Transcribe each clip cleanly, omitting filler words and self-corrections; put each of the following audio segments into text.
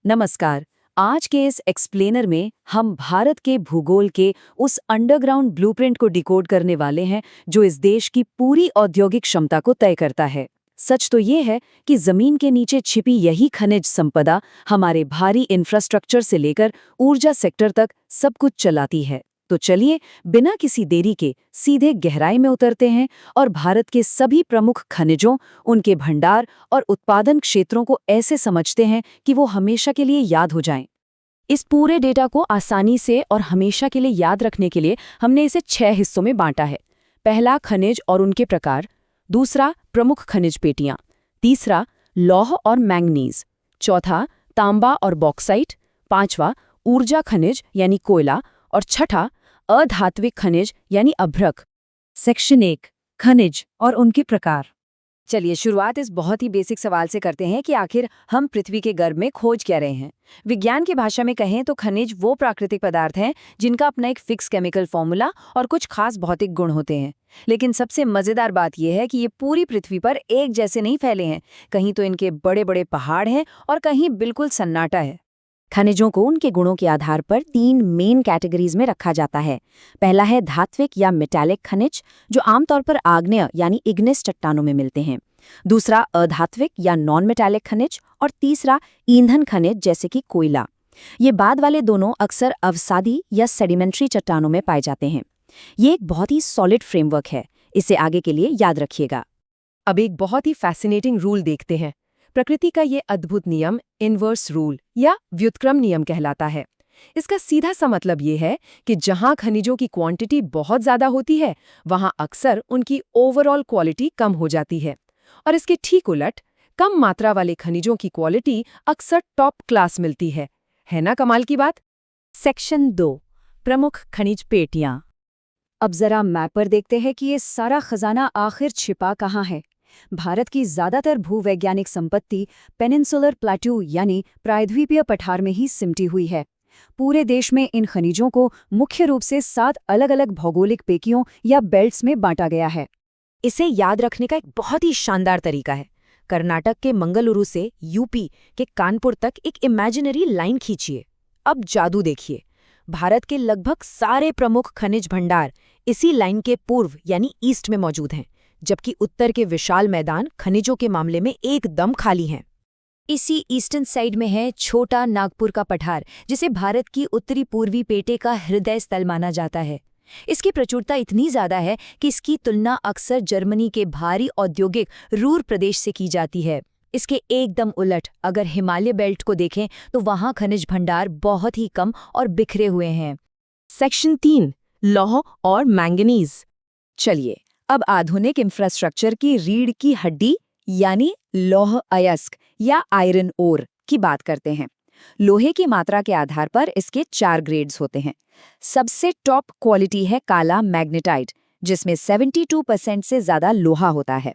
नमस्कार। आज के इस एक्सप्लेनर में हम भारत के भूगोल के उस अंडरग्राउंड ब्लूप्रिंट को डिकोड करने वाले हैं जो इस देश की पूरी औद्योगिक क्षमता को तय करता है। सच तो ये है कि जमीन के नीचे छिपी यही खनिज संपदा हमारे भारी इंफ्रास्ट्रक्चर से लेकर ऊर्जा सेक्टर तक सब कुछ चलाती है। तो चलिए बिना किसी देरी के सीधे गहराई में उतरते हैं और भारत के सभी प्रमुख खनिजों, उनके भंडार और उत्पादन क्षेत्रों को ऐसे समझते हैं कि वो हमेशा के लिए याद हो जाएं। इस पूरे डेटा को आसानी से और हमेशा के लिए याद रखने के लिए हमने इसे 6 हिस्सों में बांटा है। पहला, खनिज और उनके प्रकार। दूसरा, प्रमुख खनिज पेटियां। तीसरा, लौह और मैंगनीज। चौथा, तांबा और बॉक्साइट। पांचवा, ऊर्जा खनिज यानी कोयला। और छठा, अधात्विक खनिज यानी अभ्रक। सेक्शन 1, खनिज और उनके प्रकार। चलिए शुरुआत इस बहुत ही बेसिक सवाल से करते हैं कि आखिर हम पृथ्वी के गर्भ में खोज क्या रहे हैं। विज्ञान की भाषा में कहें तो खनिज वो प्राकृतिक पदार्थ हैं जिनका अपना एक फिक्स केमिकल फॉर्मूला और कुछ खास भौतिक गुण होते हैं। लेकिन सबसे मजेदार बात यह है कि ये पूरी पृथ्वी पर एक जैसे नहीं फैले हैं। कहीं तो इनके बड़े बड़े पहाड़ हैं और कहीं बिल्कुल सन्नाटा है। खनिजों को उनके गुणों के आधार पर 3 मेन कैटेगरीज में रखा जाता है। पहला है धात्विक या मेटालिक खनिज, जो आमतौर पर आग्नेय यानी इग्नेस चट्टानों में मिलते हैं। दूसरा, अधात्विक या नॉन मेटालिक खनिज। और तीसरा, ईंधन खनिज जैसे कि कोयला। ये बाद वाले दोनों अक्सर अवसादी या सेडिमेंट्री चट्टानों में पाए जाते हैं। ये एक बहुत ही सॉलिड फ्रेमवर्क है, इसे आगे के लिए याद रखिएगा। अब एक बहुत ही फैसिनेटिंग रूल देखते हैं। प्रकृति का ये अद्भुत नियम इनवर्स रूल या व्युत्क्रम नियम कहलाता है। इसका सीधा सा मतलब ये है कि जहां खनिजों की क्वांटिटी बहुत ज्यादा होती है, वहां अक्सर उनकी ओवरऑल क्वालिटी कम हो जाती है। और इसके ठीक उलट, कम मात्रा वाले खनिजों की क्वालिटी अक्सर टॉप क्लास मिलती है ना कमाल की बात। सेक्शन 2, प्रमुख खनिज पेटियां। अब जरा मैप पर देखते हैं कि ये सारा खजाना आखिर छिपा कहाँ है। भारत की ज्यादातर भूवैज्ञानिक संपत्ति पेनिनसुलर प्लेट्यू यानी प्रायद्वीपीय पठार में ही सिमटी हुई है। पूरे देश में इन खनिजों को मुख्य रूप से 7 अलग-अलग भौगोलिक पेकियों या बेल्ट्स में बांटा गया है। इसे याद रखने का एक बहुत ही शानदार तरीका है। कर्नाटक के मंगलुरु से यूपी के कानपुर तक एक इमेजिनरी लाइन खींचिए। अब जादू देखिए। भारत के लगभग सारे प्रमुख खनिज भंडार इसी लाइन के पूर्व यानी ईस्ट में मौजूद हैं, जबकि उत्तर के विशाल मैदान खनिजों के मामले में एकदम खाली हैं। इसी ईस्टर्न साइड में है छोटा नागपुर का पठार, जिसे भारत की उत्तरी पूर्वी पेटे का हृदय स्थल माना जाता है। इसकी प्रचुरता इतनी ज्यादा है कि इसकी तुलना अक्सर जर्मनी के भारी औद्योगिक रूर प्रदेश से की जाती है। इसके एकदम उलट अगर हिमालय बेल्ट को देखें तो वहां खनिज भंडार बहुत ही कम और बिखरे हुए हैं। सेक्शन 3, लौह और मैंगनीज। चलिए अब आधुनिक इंफ्रास्ट्रक्चर की रीढ़ की हड्डी यानी लौह अयस्क या आयरन ओर की बात करते हैं। लोहे की मात्रा के आधार पर इसके 4 ग्रेड्स होते हैं। सबसे टॉप क्वालिटी है काला मैग्नेटाइट, जिसमें 72% से ज्यादा लोहा होता है।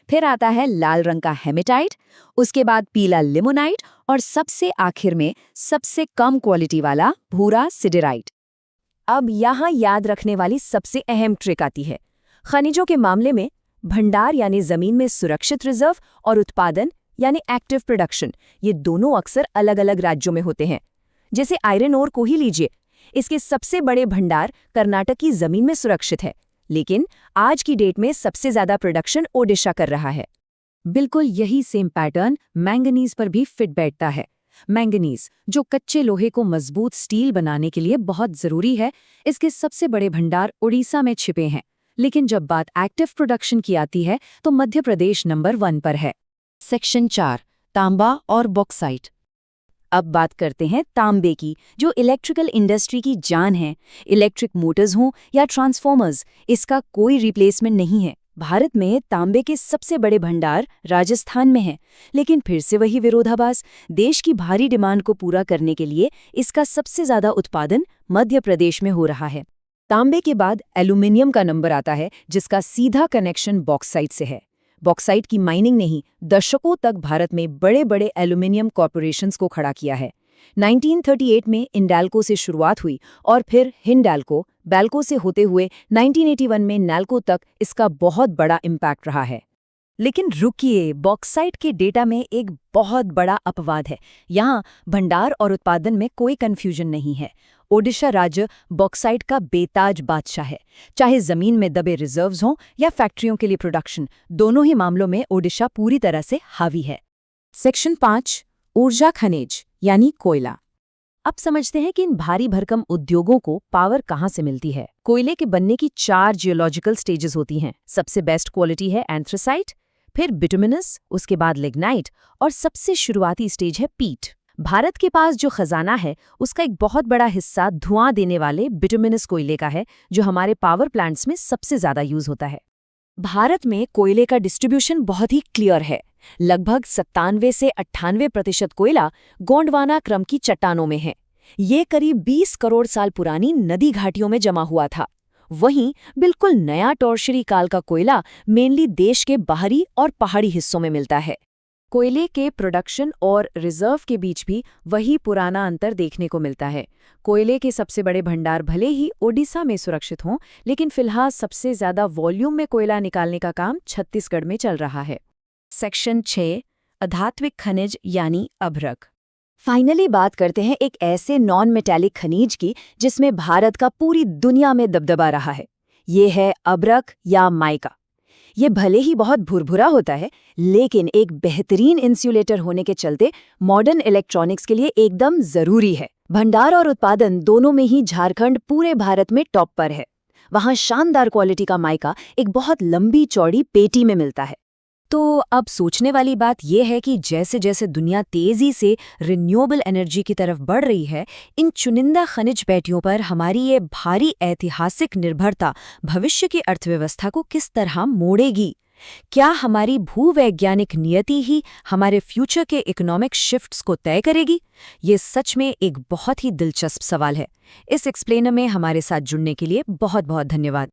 फिर आता है लाल रंग का हेमेटाइट, उसके बाद पीला लिमोनाइट और सबसे आखिर में सबसे कम क्वालिटी वाला भूरा सिडेराइट। अब यहाँ याद रखने वाली सबसे अहम ट्रिक आती है। खनिजों के मामले में भंडार यानी जमीन में सुरक्षित रिजर्व और उत्पादन यानी एक्टिव प्रोडक्शन, ये दोनों अक्सर अलग अलग राज्यों में होते हैं। जैसे आयरन ओर को ही लीजिए, इसके सबसे बड़े भंडार कर्नाटक की जमीन में सुरक्षित है, लेकिन आज की डेट में सबसे ज्यादा प्रोडक्शन ओडिशा कर रहा है। बिल्कुल यही सेम पैटर्न मैंगनीज पर भी फिट बैठता है। मैंगनीज, जो कच्चे लोहे को मजबूत स्टील बनाने के लिए बहुत जरूरी है, इसके सबसे बड़े भंडार उड़ीसा में छिपे हैं। लेकिन जब बात एक्टिव प्रोडक्शन की आती है तो मध्य प्रदेश नंबर 1 पर है। सेक्शन 4, तांबा और बॉक्साइट। अब बात करते हैं तांबे की, जो इलेक्ट्रिकल इंडस्ट्री की जान है। इलेक्ट्रिक मोटर्स हों या ट्रांसफॉर्मर्स, इसका कोई रिप्लेसमेंट नहीं है। भारत में तांबे के सबसे बड़े भंडार राजस्थान में हैं, लेकिन फिर से वही विरोधाभास। देश की भारी डिमांड को पूरा करने के लिए इसका सबसे ज्यादा उत्पादन मध्य प्रदेश में हो रहा है। तांबे के बाद एल्यूमिनियम का नंबर आता है, जिसका सीधा कनेक्शन बॉक्साइट से है। बॉक्साइट की माइनिंग ने ही दशकों तक भारत में बड़े बड़े एल्यूमिनियम कॉर्पोरेशंस को खड़ा किया है। 1938 में इंडाल्को से शुरुआत हुई और फिर हिंडाल्को, बैल्को से होते हुए 1981 में नैल्को तक इसका बहुत बड़ा इम्पैक्ट रहा है। लेकिन रुकिए, बॉक्साइट के डेटा में एक बहुत बड़ा अपवाद है। यहाँ भंडार और उत्पादन में कोई कंफ्यूजन नहीं है। ओडिशा राज्य बॉक्साइट का बेताज बादशाह है। चाहे जमीन में दबे रिजर्व्स हों या फैक्ट्रियों के लिए प्रोडक्शन, दोनों ही मामलों में ओडिशा पूरी तरह से हावी है। सेक्शन 5 ऊर्जा खनिज यानी कोयला। अब समझते हैं कि इन भारी भरकम उद्योगों को पावर कहाँ से मिलती है। कोयले के बनने की 4 जियोलॉजिकल स्टेजेस होती हैं। सबसे बेस्ट क्वालिटी है एंथ्रासाइट, फिर बिटुमिनस, उसके बाद लिग्नाइट और सबसे शुरुआती स्टेज है पीट। भारत के पास जो खजाना है उसका एक बहुत बड़ा हिस्सा धुआं देने वाले बिटुमिनस कोयले का है, जो हमारे पावर प्लांट्स में सबसे ज्यादा यूज होता है। भारत में कोयले का डिस्ट्रीब्यूशन बहुत ही क्लियर है। लगभग 97 से 98% कोयला गोंडवाना क्रम की चट्टानों में है। ये करीब 20 करोड़ साल पुरानी नदी घाटियों में जमा हुआ था। वहीं बिल्कुल नया टॉर्शरी काल का कोयला मेनली देश के बाहरी और पहाड़ी हिस्सों में मिलता है। कोयले के प्रोडक्शन और रिजर्व के बीच भी वही पुराना अंतर देखने को मिलता है। कोयले के सबसे बड़े भंडार भले ही ओडिशा में सुरक्षित हों, लेकिन फिलहाल सबसे ज्यादा वॉल्यूम में कोयला निकालने का काम छत्तीसगढ़ में चल रहा है। सेक्शन 6 अधात्विक खनिज यानी अभ्रक। फाइनली बात करते हैं एक ऐसे नॉन मेटालिक खनिज की जिसमें भारत का पूरी दुनिया में दबदबा रहा है। ये है अभ्रक या माइका। ये भले ही बहुत भुरभुरा होता है, लेकिन एक बेहतरीन इंसुलेटर होने के चलते मॉडर्न इलेक्ट्रॉनिक्स के लिए एकदम जरूरी है। भंडार और उत्पादन दोनों में ही झारखंड पूरे भारत में टॉप पर है। वहाँ शानदार क्वालिटी का माइका एक बहुत लंबी चौड़ी पेटी में मिलता है। तो अब सोचने वाली बात यह है कि जैसे जैसे दुनिया तेजी से रिन्यूएबल एनर्जी की तरफ बढ़ रही है, इन चुनिंदा खनिज पेटियों पर हमारी ये भारी ऐतिहासिक निर्भरता भविष्य की अर्थव्यवस्था को किस तरह मोड़ेगी? क्या हमारी भूवैज्ञानिक नियति ही हमारे फ्यूचर के इकोनॉमिक शिफ्ट्स को तय करेगी? ये सच में एक बहुत ही दिलचस्प सवाल है। इस एक्सप्लेनर में हमारे साथ जुड़ने के लिए बहुत बहुत धन्यवाद।